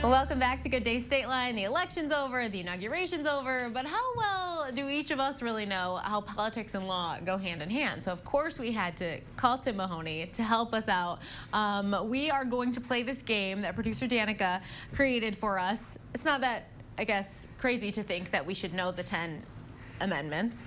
Well, welcome back to Good Day State Line. The election's over, the inauguration's over, but how well do each of us really know how politics and law go hand in hand? So, of course, we had to call Tim Mahoney to help us out. We are going to play this game that producer Danica created for us. It's not that, I guess, crazy to think that we should know the 10 amendments,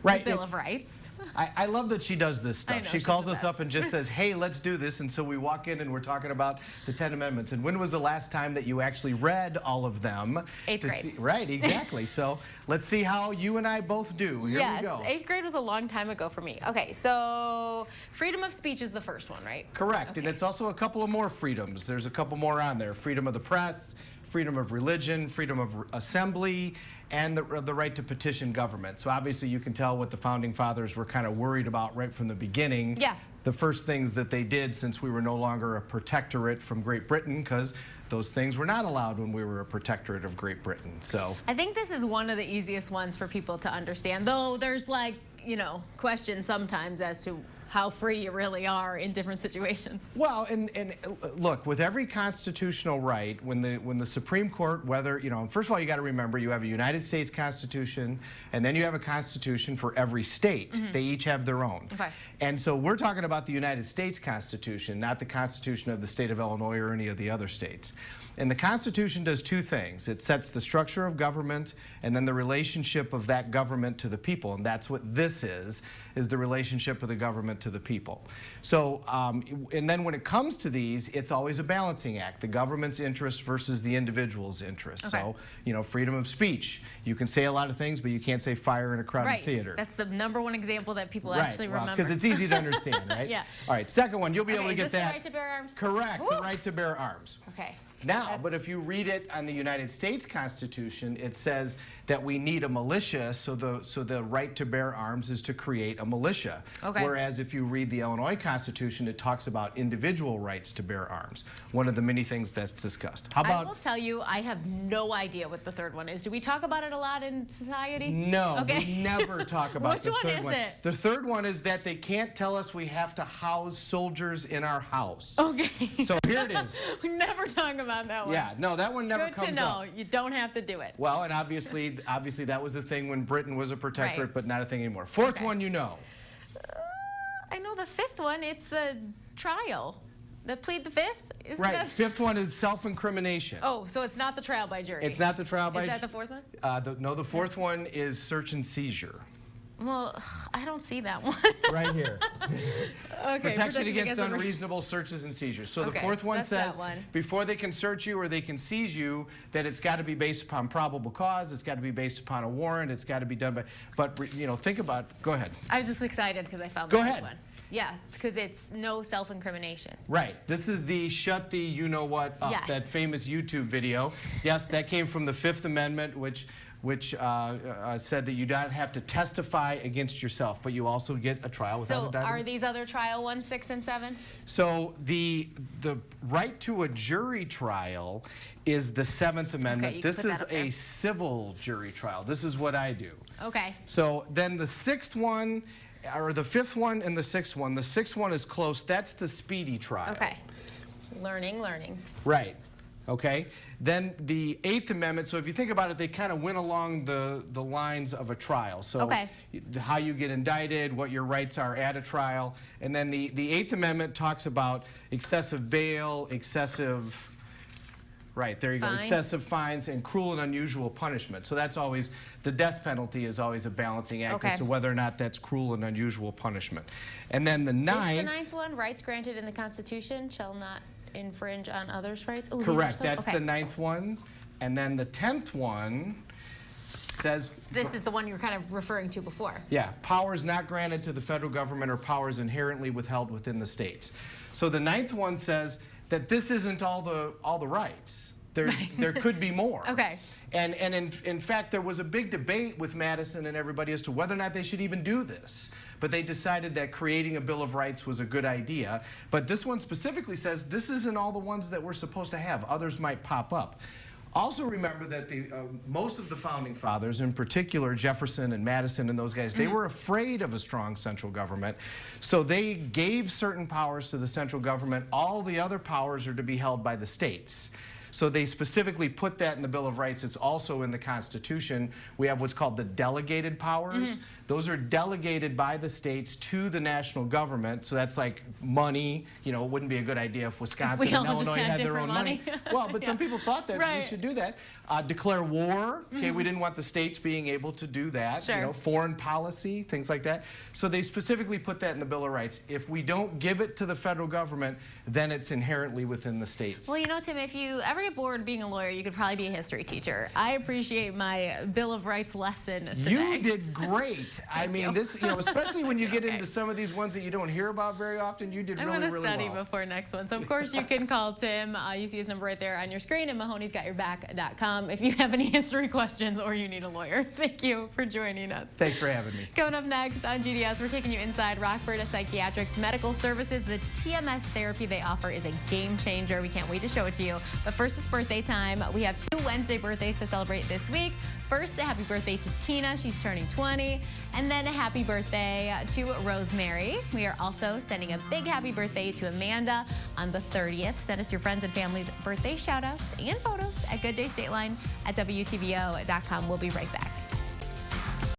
right? The Bill of Rights. I love that she does this stuff. She calls us up and just says, hey, let's do this. And so we walk in and we're talking about the 10 amendments. And when was the last time that you actually read all of them? 8th grade. Right, exactly. So let's see how you and I both do. Here we go. 8th grade was a long time ago for me. Okay, so freedom of speech is the first one, right? Correct. Okay. And it's also a couple of more freedoms. There's a couple more on there. Freedom of the press, freedom of religion, freedom of assembly, and the right to petition government. So obviously you can tell what the Founding Fathers were kind of worried about right from the beginning. Yeah. The first things that they did, since we were no longer a protectorate from Great Britain, because those things were not allowed when we were a protectorate of Great Britain. So I think this is one of the easiest ones for people to understand, though there's, like, you know, questions sometimes as to how free you really are in different situations. Well, and look, with every constitutional right, when the Supreme Court, whether, you know, first of all, you got to remember you have a United States Constitution, and then you have a Constitution for every state. Mm-hmm. They each have their own. Okay. And so we're talking about the United States Constitution, not the Constitution of the state of Illinois or any of the other states. And the Constitution does two things. It sets the structure of government and then the relationship of that government to the people. And that's what this is the relationship of the government to the people. So, and then when it comes to these, it's always a balancing act, the government's interest versus the individual's interest. Okay. So, you know, freedom of speech. You can say a lot of things, but you can't say fire in a crowded theater. That's the #1 example that people actually remember. Because it's easy to understand, right? Yeah. All right, second one, you'll be able to get that. The right to bear arms? Correct, Woo! the right to bear arms. Okay. Now, but if you read it on the United States Constitution, it says that we need a militia, so the right to bear arms is to create a militia. Okay. Whereas if you read the Illinois Constitution, it talks about individual rights to bear arms. One of the many things that's discussed. How about? I will tell you, I have no idea what the third one is. Do we talk about it a lot in society? No, okay. we never talk about the third one. Which one is it? The third one is that they can't tell us we have to house soldiers in our house. Okay. So here it is. We never talk about that one. Yeah, no, that one never comes up. Good to know. You don't have to do it. Well, and obviously that was the thing when Britain was a protectorate, right. But not a thing anymore. Fourth one, you know. I know the fifth one. It's the trial. The plead the fifth? Isn't Right. That... Fifth one is self-incrimination. Oh, so it's not the trial by jury. It's not the trial by jury. Is that the fourth one? No, the fourth one is search and seizure. Well, I don't see that one. Right here. Okay. Protection against unreasonable searches and seizures. So the fourth one says before they can search you or they can seize you, that it's got to be based upon probable cause, it's got to be based upon a warrant, it's got to be done by, but, you know, think about, go ahead. I was just excited because I found the fifth one. Yeah, because it's no self-incrimination. Right. This is the shut the you-know-what up, yes. That famous YouTube video. Yes, that came from the Fifth Amendment, which said that you don't have to testify against yourself, but you also get a trial without a indictment. So are these other trial ones 6 and 7? So the right to a jury trial is the 7th Amendment. Okay, this is a civil jury trial. This is what I do. Okay. So then the 6th one, or the 5th one and the 6th one. The 6th one is close. That's the speedy trial. Okay. Learning. Right. Okay. Then the 8th Amendment, so if you think about it, they kind of went along the lines of a trial. So how you get indicted, what your rights are at a trial. And then the 8th Amendment talks about excessive bail, excessive... Right, there you go. Excessive fines and cruel and unusual punishment. So that's always, the death penalty is always a balancing act as to whether or not that's cruel and unusual punishment. And then the 9th... Is the 9th one, rights granted in the Constitution shall not infringe on others' rights? Ooh, correct, that's the 9th one. And then the 10th one says... This is the one you were kind of referring to before. Yeah, powers not granted to the federal government or powers inherently withheld within the states. So the 9th one says that this isn't all the rights. There could be more. Okay. And in fact, there was a big debate with Madison and everybody as to whether or not they should even do this. But they decided that creating a Bill of Rights was a good idea. But this one specifically says this isn't all the ones that we're supposed to have. Others might pop up. Also remember that most of the Founding Fathers, in particular Jefferson and Madison and those guys, they were afraid of a strong central government. So they gave certain powers to the central government. All the other powers are to be held by the states. So they specifically put that in the Bill of Rights. It's also in the Constitution. We have what's called the delegated powers. Those are delegated by the states to the national government. So that's like money. You know, it wouldn't be a good idea if Wisconsin and Illinois had their own money. Well, but some people thought that we should do that. Declare war. Okay, we didn't want the states being able to do that. You know, foreign policy, things like that. So they specifically put that in the Bill of Rights. If we don't give it to the federal government, then it's inherently within the states. Well, you know, Tim, if you ever get bored being a lawyer, you could probably be a history teacher. I appreciate my Bill of Rights lesson today. You did great. I mean, this, you know, especially when you get into some of these ones that you don't hear about very often, you did really, really well. I'm going to study before next one. So, of course, you can call Tim. You see his number right there on your screen at Mahoney'sGotYourBack.com if you have any history questions or you need a lawyer. Thank you for joining us. Thanks for having me. Coming up next on GDS, we're taking you inside Rockford Psychiatrics Medical Services. The TMS therapy they offer is a game changer. We can't wait to show it to you. But first, it's birthday time. We have 2 Wednesday birthdays to celebrate this week. First, a happy birthday to Tina. She's turning 20. And then a happy birthday to Rosemary. We are also sending a big happy birthday to Amanda on the 30th. Send us your friends and family's birthday shout-outs and photos at gooddaystateline@WTVO.com. We'll be right back.